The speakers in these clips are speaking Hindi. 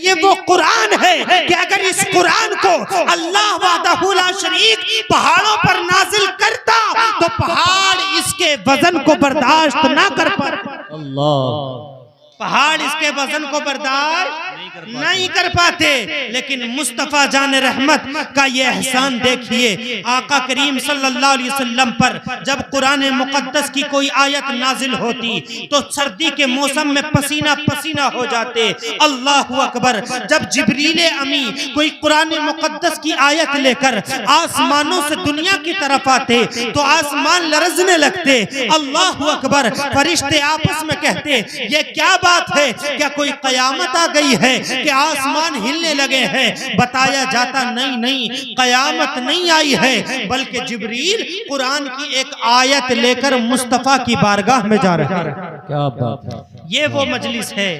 ये वो कुरान है कि अगर इस कुरान को अल्लाह वहदहू ला शरीक पहाड़ों पर नाजिल करता तो पहाड़ इसके वजन को बर्दाश्त ना कर पाते। अल्लाह, पहाड़ इसके वजन को बर्दाश्त नहीं कर पाते। लेकिन मुस्तफा जान रहमत का ये एहसान देखिए, आका करीम सल्लल्लाहु अलैहि वसल्लम पर जब कुरान मुकद्दस की कोई आयत नाजिल होती तो सर्दी के मौसम में पसीना पसीना हो जाते। अल्लाह अकबर। जब जिब्रील अमी कोई कुरान मुकद्दस की आयत लेकर आसमानों से दुनिया की तरफ आते तो आसमान लरजने लगते। अल्लाह अकबर। फरिश्ते आपस में कहते ये क्या बात है, क्या कोई कयामत आ गई है कि आसमान हिलने लगे हैं? बताया जाता नहीं नहीं, कयामत नहीं आई है, बल्कि जिब्रील कुरान की एक आयत लेकर मुस्तफा की बारगाह में जा रहे हैं। क्या बात है। ये वो मजलिस है।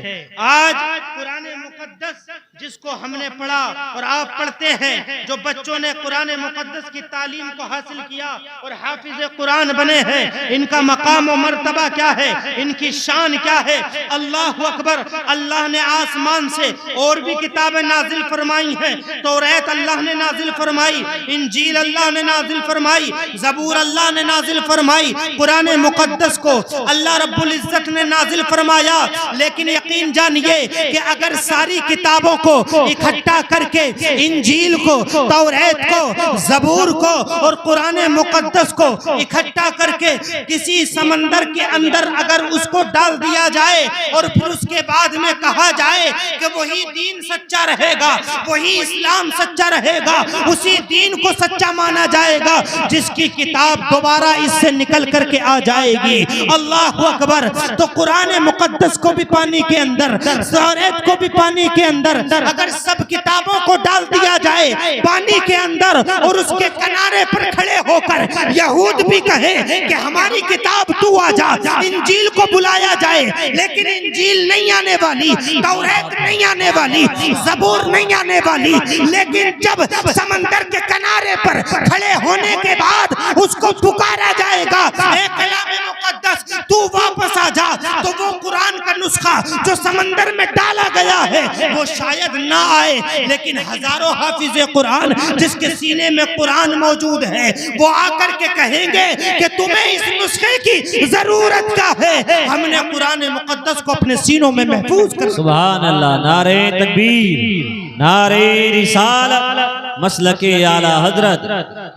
आज कुरान मुकद्दस जिसको हमने पढ़ा और आप पढ़ते हैं, जो बच्चों ने कुरान मुकद्दस की तालीम को हासिल किया और हाफिज कुरान बने हैं, इनका मकाम और मर्तबा क्या है, इनकी शान क्या है। अल्लाह अकबर। अल्लाह ने आसमान से और भी किताबें नाजिल फरमाई हैं। तौरात अल्लाह ने नाजिल फरमाई, इंजील अल्लाह ने नाजिल फरमाई, ज़बूर अल्लाह ने नाजिल फरमाई। कुरान मुकद्दस को अल्लाह रब्बुल इज्जत ने नाजिल फरमाया। लेकिन यकीन जानिए कि अगर सारी किताबों को इकट्ठा करके इंजील को, तौरात को, ज़बूर को और कुरान मुकद्दस को इकट्ठा करके किसी समंदर के अंदर अगर उसको डाल दिया जाए और फिर उसके बाद में कहा जाए कि वही दीन सच्चा रहेगा, वही इस्लाम सच्चा रहेगा, उसी दीन को सच्चा माना जाएगा जिसकी किताब दोबारा इससे निकल करके आ जाएगी। अल्लाह अकबर। तो कुरान मुकद्दस को भी पानी के अंदर, तौरात को भी पानी के अंदर, अगर सब किताबों को डाल दिया जाए पानी के अंदर और उसके किनारे पर खड़े होकर यहूद भी कहे कि हमारी किताब तू आ जा, इंजील को बुलाया जाए, लेकिन इंजील नहीं आने वाली, तौरात नहीं आने वाली, ज़बूर नहीं आने वाली। लेकिन जब समंदर के किनारे पर खड़े होने के बाद उसको पुकारा जाएगा, ए कलाम मुकद्दस तू वापस आ जा, तो वो कुरान का नुस्खा जो समंदर में डाला गया है वो शायद ना आए, लेकिन हजारों हाफिज कुरान जिसके सीने में कुरान मौजूद है वो आकर के कहेंगे कि तुम्हें इस नुस्खे की जरूरत क्या है। हमने कुरान मुकद्दस को अपने सीनों में महफूज कर। सुभान अल्लाह। नारे तकबीर, नारे रिसालत, मसलके आला हजरत,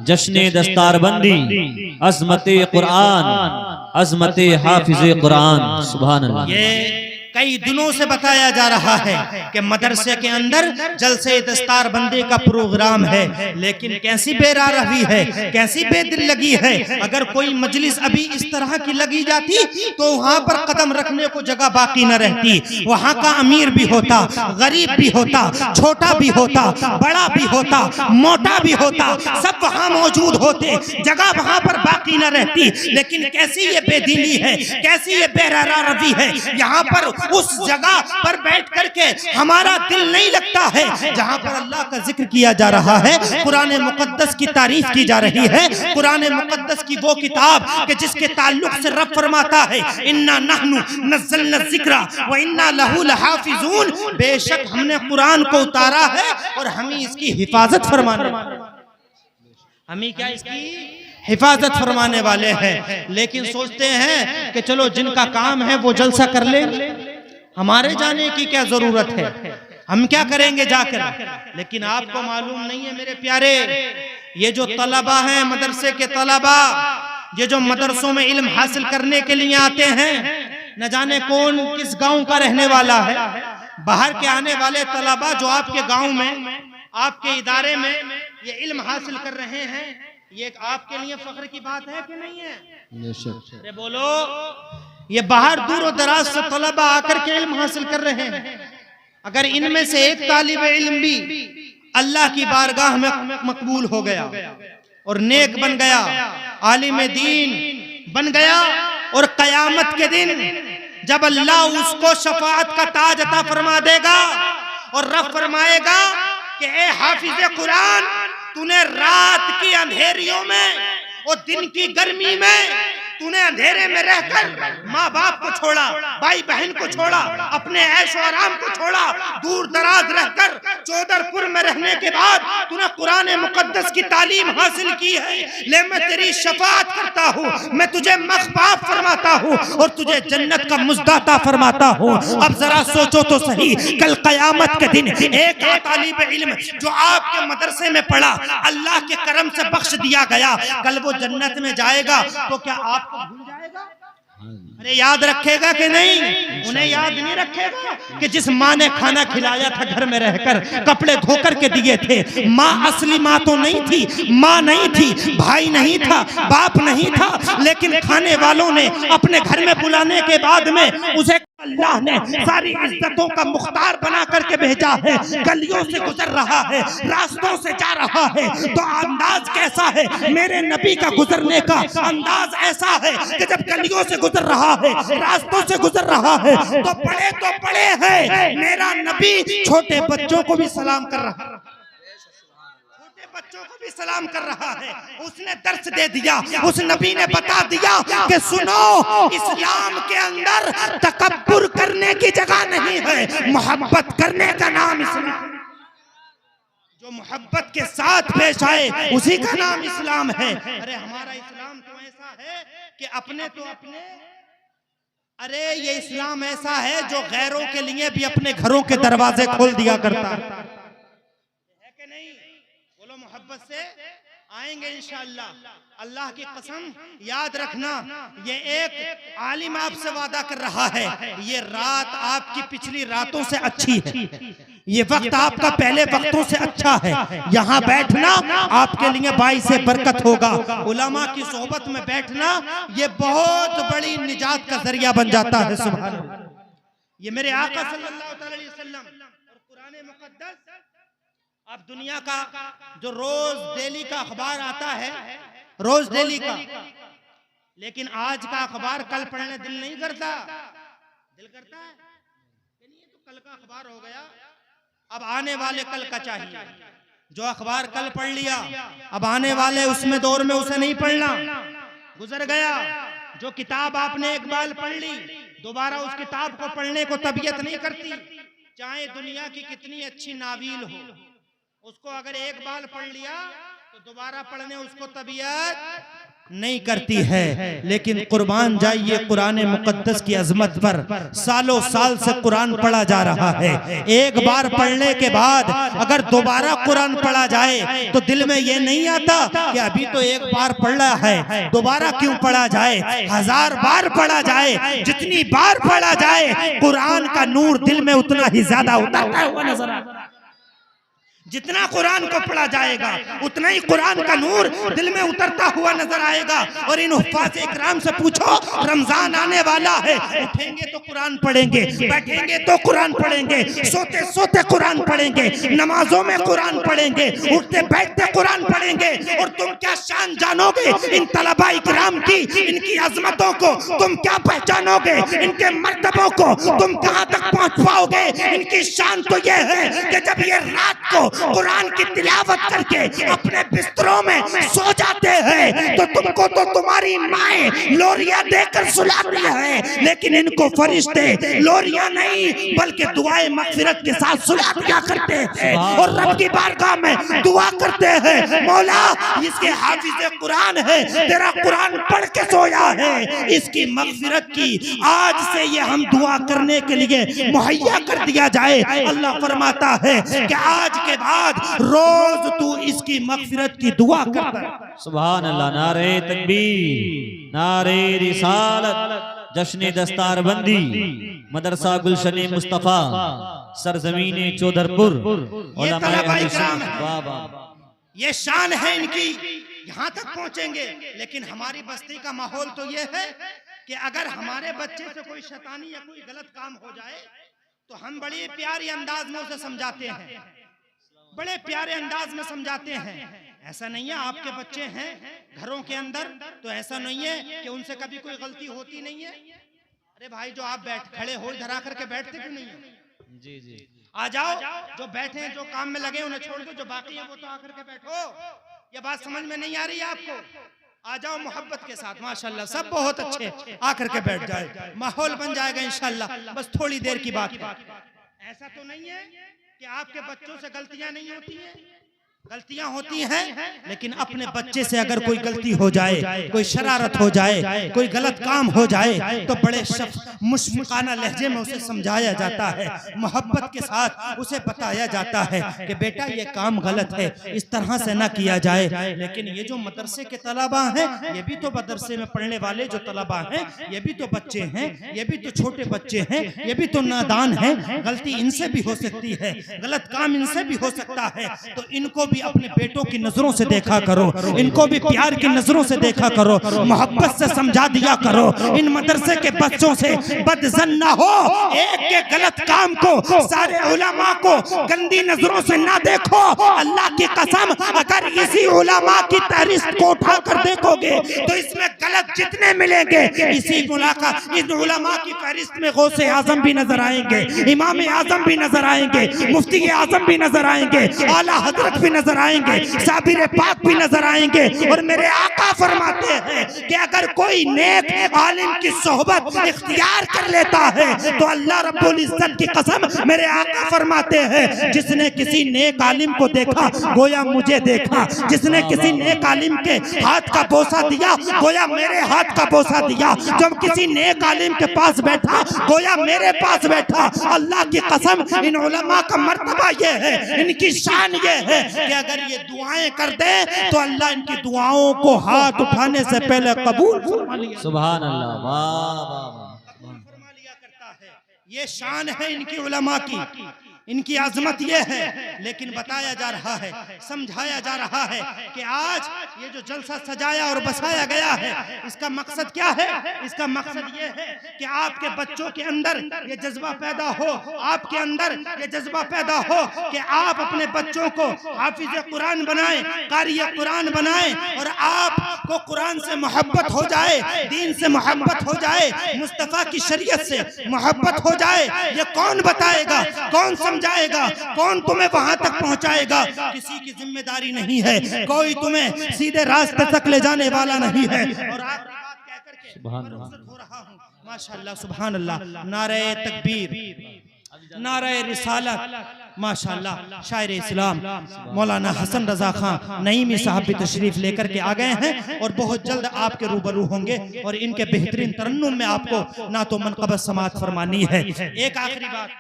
जश्ने दस्तारबंदी, अज़मते कुरान, अज़मते हाफिज़े कुरान। सुभान अल्लाह। ये कई दिनों से बताया जा रहा है कि मदरसे के अंदर जलसे दस्तारबंदी का प्रोग्राम है, लेकिन कैसी बेरारवी है, कैसी बेदिल लगी है। अगर कोई मजलिस अभी इस तरह की लगी जाती तो वहां पर कदम रखने को जगह बाकी न रहती। वहां का अमीर भी होता, गरीब भी होता, छोटा भी होता, बड़ा भी होता, मोटा भी होता, सब वहां मौजूद होते, जगह वहां पर बाकी न रहती। लेकिन कैसी ये बेदिली है, कैसी ये बेरारवी है। यहाँ पर उस जगह पर बैठ करके हमारा दिल नहीं लगता है जहां पर अल्लाह का जिक्र किया जा रहा है, कुरान मुकद्दस की तारीफ की जा रही है। कुरान मुकद्दस की वो किताब कि जिसके ताल्लुक से रब फरमाता है इन्ना नहनु नज़्ज़लना ज़िक्रा व इन्ना लहू लहाफ़िज़ून। बेशक हमने कुरान को उतारा है और हमें इसकी हिफाजत फरमाने, हमें क्या इसकी हिफाजत फरमाने वाले हैं। लेकिन सोचते हैं कि चलो जिनका काम है वो जलसा कर ले, हमारे जाने की क्या जरूरत है, हम क्या करेंगे जाकर। लेकिन आपको मालूम नहीं है मेरे प्यारे, ये जो तलबा हैं, मदरसे के तलबा, ये जो मदरसों में इल्म हासिल करने के लिए आते हैं, न जाने कौन किस गांव का रहने वाला है। बाहर के आने वाले तलबा जो आपके गांव में, आपके इदारे में ये इल्म हासिल कर रहे हैं, ये आपके लिए फख्र की बात है कि नहीं है? अरे बोलो। ये बाहर दूर दराज से तलबा आकर के इल्म हासिल कर रहे हैं। अगर इनमें से एक तालिब इल्म भी अल्लाह की बारगाह में मकबूल हो गया और नेक बन गया, आलिम दीन बन गया, और कयामत के दिन जब अल्लाह उसको शफाअत का ताज अता फरमा देगा और रब फरमाएगा कि ए हाफिज कुरान, तूने रात की अंधेरियों में और दिन की गर्मी में तूने अंधेरे में रहकर माँ बाप को छोड़ा, भाई बहन को छोड़ा, अपने ऐश और आराम को छोड़ा, दूर दराज रहकर चौधरपुर में रहने के बाद तूने कुरान मुकद्दस की तालीम हासिल की है। ले मैं तेरी शफाअत करता हूँ, मैं तुझे मग़फ़िरत फरमाता हूँ और तुझे जन्नत का मुज़दाता फरमाता हूँ। अब जरा सोचो तो सही, कल क़यामत के दिन एक तालिब इल्म जो आपके मदरसे में पढ़ा, अल्लाह के करम से बख्श दिया गया, कल वो जन्नत में जाएगा तो क्या आपको भूल जाएगा? अरे याद रखेगा कि नहीं? उन्हें याद नहीं रखेगा कि जिस माँ ने खाना खिलाया था घर में रहकर, कपड़े धोकर के दिए थे, माँ असली माँ तो नहीं थी, माँ नहीं थी, भाई नहीं था, बाप नहीं था, लेकिन खाने वालों ने अपने घर में बुलाने के बाद में उसे अल्लाह ने सारी इज्जतों का मुख्तार बना करके भेजा है। गलियों से गुजर रहा है, रास्तों से जा रहा है, तो अंदाज कैसा है? मेरे नबी का गुजरने का अंदाज ऐसा है कि जब गलियों से गुजर रहा है, रास्तों से गुजर रहा है, तो बड़े हैं। मेरा नबी छोटे बच्चों को भी सलाम कर रहा है, बच्चों को भी सलाम कर रहा है। उसने दर्स दे दिया, उस नबी ने बता दिया कि सुनो, इस्लाम के अंदर तकब्बुर करने की जगह नहीं है, मोहब्बत करने का नाम इस्लाम। जो मोहब्बत के साथ पेश आए उसी का नाम इस्लाम है। अरे हमारा इस्लाम तो ऐसा है कि अपने तो अपने, अरे ये इस्लाम ऐसा है जो गैरों के लिए भी अपने घरों के दरवाजे खोल दिया करता है कि नहीं? बोलो, मोहब्बत से आएंगे इंशाअल्लाह। अल्लाह की कसम याद रखना, ये एक आलिम आपसे वादा कर रहा है, ये रात आपकी पिछली रातों से अच्छी है, ये वक्त आपका पहले वक्तों से अच्छा है। यहाँ बैठना आपके लिए बाइस से बरकत होगा। उलमा की सोहबत में बैठना ये बहुत बड़ी निजात का जरिया बन जाता है। सुभान अल्लाह। ये मेरे आका सल्लल्लाहु अलैहि वसल्लम और कुरान मुकद्दस। अब दुनिया का जो रोज डेली का अखबार आता है, रोज डेली का, लेकिन आज का अखबार कल पढ़ने दिल नहीं करता। दिल करता है कि नहीं, तो कल का अखबार हो गया, अब आने वाले कल का चाहिए। जो अखबार कल पढ़ लिया, अब आने वाले उसमें दौर में उसे नहीं पढ़ना, गुजर गया। जो किताब आपने एक बार पढ़ ली, दोबारा उस किताब को पढ़ने को तबीयत नहीं करती, चाहे दुनिया की कितनी अच्छी नावील हो, उसको अगर एक बार पढ़ लिया तो दोबारा पढ़ने उसको तबीयत नहीं करती है। लेकिन कुर्बान जाइए कुरान मुकद्दस की अजमत पर, सालों साल से कुरान पढ़ा जा रहा है। एक बार पढ़ने के बाद अगर दोबारा कुरान पढ़ा जाए तो दिल में ये नहीं आता कि अभी तो एक बार पढ़ रहा है, दोबारा क्यों पढ़ा जाए? 1000 बार पढ़ा जाए, जितनी बार पढ़ा जाए, कुरान का नूर दिल में उतना ही ज्यादा उतरता हुआ नजर आता है। जितना कुरान को पढ़ा जाएगा उतना ही कुरान का नूर दिल में उतरता हुआ नजर आएगा। और इन हुफ्फाज़ इकराम से पूछो, रमजान आने वाला है, उठेंगे तो कुरान पढ़ेंगे, बैठेंगे तो कुरान पढ़ेंगे, सोते सोते कुरान पढ़ेंगे, नमाजों में कुरान पढ़ेंगे, उठते बैठते कुरान पढ़ेंगे। और तुम क्या शान जानोगे इन तलबा इकराम की, इनकी अजमतों को तुम क्या पहचानोगे, इनके मर्तबों को तुम कहां तक पहुंच पाओगे? इनकी शान तो ये है कि जब ये रात को कुरान की तिलावत करके अपने बिस्तरों में सो जाते हैं तो तुमको तो तुम्हारी माएं लोरियां देकर सुलाती है, लेकिन इनको फरिश्ते लोरियां नहीं बल्कि दुआएं मग़फ़िरत के साथ सुला दिया करते हैं। और रब की बारगाह में दुआ करते हैं, मौला इसके हाफिज़े कुरान है, तेरा कुरान पढ़ के सोया है, इसकी मग़फ़िरत की आज से ये हम दुआ करने के लिए मुहैया कर दिया जाए। अल्लाह फरमाता है कि आज के बाद रोज तू इसकी मग़फ़िरत की दुआ करता है। सुभान अल्लाह। नारे तकबीर, नारे रिसालत, जश्न दस्तारबंदी, मदरसा गुलशन मुस्तफा, सरजमीन चौधरपुर। ये शान है इनकी, यहाँ तक पहुँचेंगे। लेकिन हमारी बस्ती का माहौल तो ये है कि अगर हमारे बच्चे से कोई शैतानी या कोई गलत काम हो जाए तो हम बड़ी प्यारी अंदाज में उसे समझाते हैं, बड़े प्यारे अंदाज में समझाते हैं। ऐसा नहीं है आपके बच्चे हैं घरों के अंदर तो ऐसा नहीं है कि उनसे कभी कोई गलती होती नहीं है। अरे भाई, जो आप खड़े हो इधर आकर के बैठते क्यों नहीं है? जी जी, आ जाओ, जो बैठे हैं जो काम में लगे उन्हें छोड़ दो, जो बाकी है वो तो आकर के बैठो। ये बात समझ में नहीं आ रही है आपको? आ जाओ मोहब्बत के साथ, माशाल्लाह सब बहुत अच्छे, आकर के बैठ जाए, माहौल बन जाएगा इंशाल्लाह। बस थोड़ी देर की बात है। ऐसा तो नहीं है कि आपके बच्चों से गलतियां नहीं होती हैं, गलतियां होती हैं, लेकिन अपने बच्चे से अगर कोई गलती हो जाए, कोई शरारत हो जाए, कोई गलत काम हो जाए, तो बड़े मुश्फिकाना लहजे में उसे समझाया जाता है, मोहब्बत के साथ उसे बताया जाता है कि बेटा ये काम गलत है, इस तरह से ना किया जाए। लेकिन ये जो मदरसे के तलबा हैं, ये भी तो मदरसे में पढ़ने वाले जो तलबा हैं, ये भी तो बच्चे हैं, ये भी तो छोटे बच्चे हैं, ये भी तो नादान हैं, गलती इनसे भी हो सकती है, गलत काम इनसे भी हो सकता है। तो इनको भी अपने बेटों की नजरों से देखा करो, इनको भी प्यार की नजरों से देखा करो, मोहब्बत से समझा दिया करो। इन मदरसे के बच्चों से बदजन ना हो, एक के गलत काम को, सारे उलमा को गंदी नजरों से ना देखो। अल्लाह की कसम, अगर इसी उलमा की तहरीर को उठा कर देखोगे तो इसमें गलत जितने मिलेंगे, इसी उलमा की फहरिस्त में गौसे आजम भी नजर आएंगे, इमाम आजम भी नजर आएंगे, मुफ्ती आजम भी नजर आएंगे, आला हजरत भी नजर आएंगे, साबिर पाक भी नजर आएंगे। और मेरे आका फरमाते हैं कि अगर कोई नेक आलिम की सोहबत इख्तियार कर लेता है तो अल्लाह रब्बुल इज्जत की कसम, मेरे आका फरमाते हैं जिसने किसी नेक आलिम को देखा गोया मुझे देखा, जिसने किसी नेक आलिम के हाथ का बोसा दिया गोया मेरे हाथ का बोसा दिया, जब किसी नेक आलिम के पास बैठा गोया मेरे पास बैठा। अल्लाह की कसम, इन उलमा का मर्तबा ये है, इनकी शान ये है कि अगर ये दुआएं कर दे तो अल्लाह इनकी दुआओं को हाथ उठाने से पहले कबूल फरमा लिया। सुभान अल्लाह, वाह वाह वाह, फरमा लिया करता है। ये शान है इनकी उलमा की, इनकी आजमत ये है। लेकिन बताया जा रहा है, समझाया जा रहा है कि आज ये जो जलसा सजाया और बसाया गया है, इसका मकसद क्या है? इसका मकसद ये है कि आपके बच्चों के अंदर ये जज्बा पैदा हो, आपके अंदर ये जज्बा पैदा हो कि आप अपने बच्चों को हाफिज कुरान बनाएं, कारी कुरान बनाएं, और आपको कुरान से मोहब्बत हो जाए, दीन से मोहब्बत हो जाए, मुस्तफा की शरीयत से मोहब्बत हो जाए। ये कौन बताएगा, कौन समझाएगा, कौन तुम्हें वहां तक पहुंचाएगा? किसी की जिम्मेदारी नहीं है, कोई तुम्हें सीधे रास्ते तक ले जाने वाला नहीं है। और आखिरी बात कह करके रुखसत हो रहा हूं। माशाअल्लाह, सुभान अल्लाह, नारे तकबीर, नारे रिसालत। माशाअल्लाह, शायर इस्लाम मौलाना हसन रजा खान नईमी साहब भी तशरीफ लेकर के आ गए हैं और बहुत जल्द आपके रूबरू होंगे और इनके बेहतरीन तरन्नुम में आपको ना तो मनक़बत समात फरमानी है। एक आखिरी बात,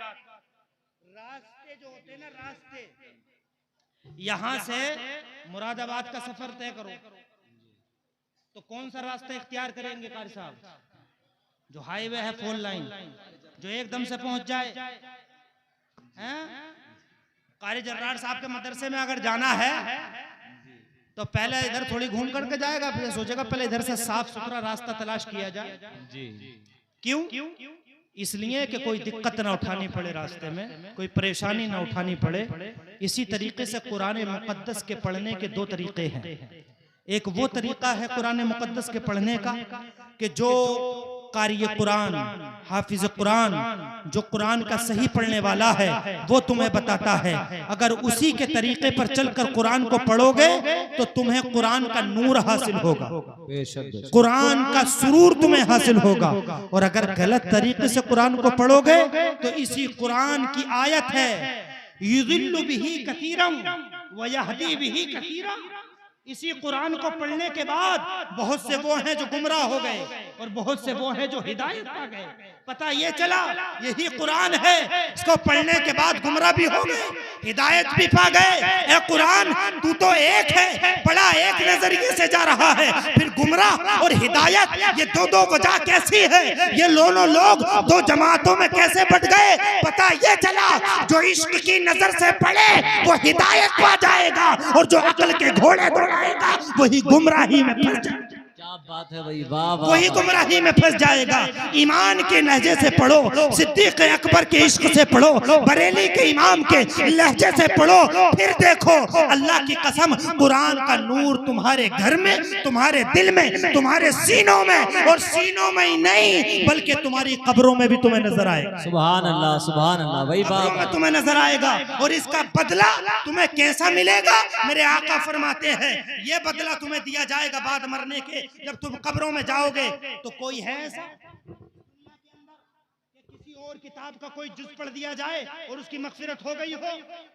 रास्ते जो होते हैं ना, रास्ते, यहाँ से मुरादाबाद का सफर तय करो तो कौन सा रास्ता इख्तियार करेंगे कारी साहब? जो हाईवे है, 4 लाइन, जो एकदम से पहुंच जाए। कारी जर्रार साहब के मदरसे में अगर जाना है तो पहले इधर थोड़ी घूम करके जाएगा, फिर सोचेगा पहले इधर से साफ सुथरा रास्ता तलाश किया जाए। क्यों? इसलिए कि कोई दिक्कत ना उठानी पड़े रास्ते में, कोई परेशानी ना उठानी पड़े। इसी तरीके से कुरान मुकद्दस के पढ़ने के 2 तरीके हैं। एक वो तरीका है कुरान मुकद्दस के पढ़ने का कि जो कारी कुरान, हाफिज कुरान, जो कुरान का सही पढ़ने वाला है वो तुम्हें बताता है। अगर उसी के तरीके पर चलकर कुरान को पढ़ोगे तो तुम्हें कुरान का नूर हासिल होगा, कुरान का सुरूर तुम्हें हासिल होगा। और अगर गलत तरीके से कुरान को पढ़ोगे तो इसी कुरान की आयत है, युज़िल्लु बिही कसीरन व यहदी बिही कसीरा। इसी कुरान को पढ़ने के बाद बहुत से वो हैं जो गुमराह हो गए और बहुत से वो हैं जो हिदायत पा गए। पता ये चला यही कुरान है, इसको पढ़ने के बाद गुमराह भी हो गए, हिदायत भी पा गए। ए कुरान, तू तो एक है, बड़ा एक नजरिए से जा रहा है, फिर गुमराह और हिदायत, ये दो वजह कैसी है? ये दोनों लोग 2 जमातों में कैसे बट गए? पता ये चला जो इश्क की नजर से पढ़े वो हिदायत पा जाएगा और जो अक्ल के घोड़े दौड़ाएगा वही गुमराही में पड़ जाएगा। क्या बात है भाई, वाह वाह। वही गुमराही में फंस जाएगा। ईमान के लहजे से पढ़ो, सिद्दीक अकबर के इश्क से पढ़ो, बरेली के इमाम के लहजे से पढ़ो, फिर देखो अल्लाह की कसम कुरान का नूर तुम्हारे घर में, तुम्हारे दिल में, तुम्हारे सीनों में, और सीनों में ही नहीं बल्कि तुम्हारी कब्रों में भी तुम्हें नजर आएगा। सुभान अल्लाह भाई, कब्रों में तुम्हें नजर आएगा। और इसका बदला तुम्हें कैसा मिलेगा? मेरे आका फरमाते हैं ये बदला तुम्हें दिया जाएगा बाद मरने के। जब तुम कब्रों में जाओगे तो कोई है ऐसा किसी और किताब का कोई जुज पढ़ दिया जाए और उसकी मगफिरत हो गई हो?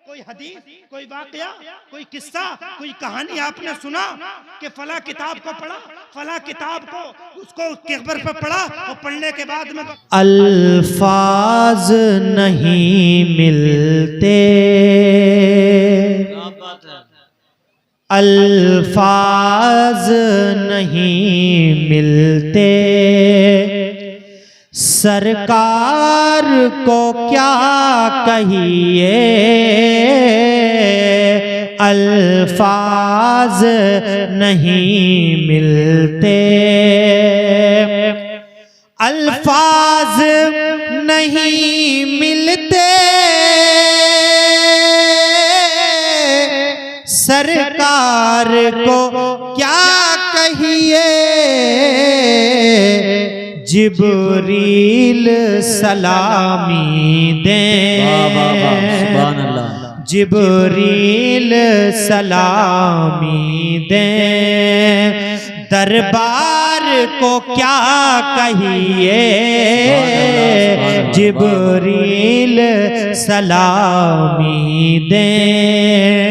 कोई हदीस, कोई वाकया, कोई किस्सा, कोई कहानी आपने सुना कि फला किताब को पढ़ा, फला किताब को उसको कब्र पे पढ़ा और पढ़ने के बाद में अल्फाज नहीं मिलते, अल्फाज नहीं मिलते, सरकार को क्या कहिए, अल्फाज नहीं मिलते, अल्फाज नहीं मिलते, सरकार को क्या कहिए, जिब्रील सलामी दें, सुभान अल्लाह, जिब्रील सलामी दें, दरबार को क्या कहिए, जिब्रील सलामी दें,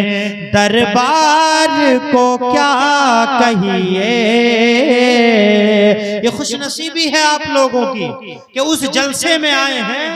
दरबार को क्या कहिए। ये खुशनसीबी है आप लोगों की कि उस जलसे में आए हैं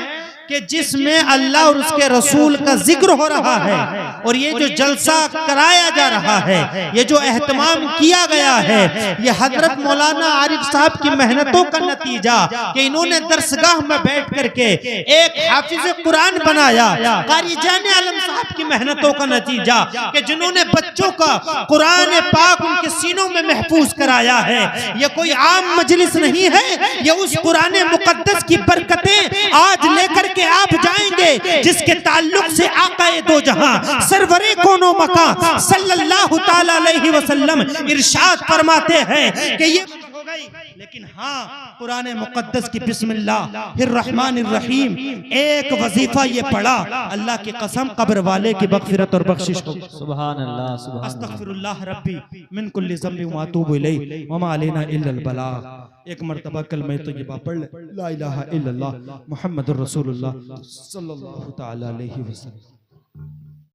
कि जिसमें अल्लाह और उसके रसूल का जिक्र हो रहा है, और ये जो जलसा कराया जा रहा है, ये जो एहतमाम किया गया है, ये हजरत मौलाना आरिफ साहब की मेहनतों का नतीजा कि इन्होंने दरसगाह में बैठ करके एक हाफिज कुरान बनाया, कारी जाने आलम साहब की मेहनतों का नतीजा कि जिन्होंने बच्चों का कुरान पाक उनके सीनों में महफूज कराया है। ये कोई आम मजलिस नहीं है, ये उस कुरान मुकद्दस की बरकतें आज लेकर के आप जाएंगे जिसके ताल्लुक से आकाए दो जहां सरवरे कोनो मकां सल्लल्लाहु ताला अलैहि वसल्लम इरशाद फरमाते हैं कि ये हो गई, लेकिन हाँ कुरान मुकद्दस की बिस्मिल्लाहिर्रहमानिर्रहीम एक वजीफा ये पढ़ा, अल्लाह की कसम कब्र वाले की मगफिरत और बख्शिश हो। सुभान अल्लाह, सुभान अस्तगफिरुल्लाह रब्बी मिन कुल्लि ज़ंबि व अतूबु इलैहि व मा अलैना इल्लल बलाग। एक मर्तबा कलमा तय्यबा पढ़ ले, ला इलाहा इल्लल्लाह मुहम्मदुर रसूलुल्लाह सल्लल्लाहु तआला अलैहि वसल्लम।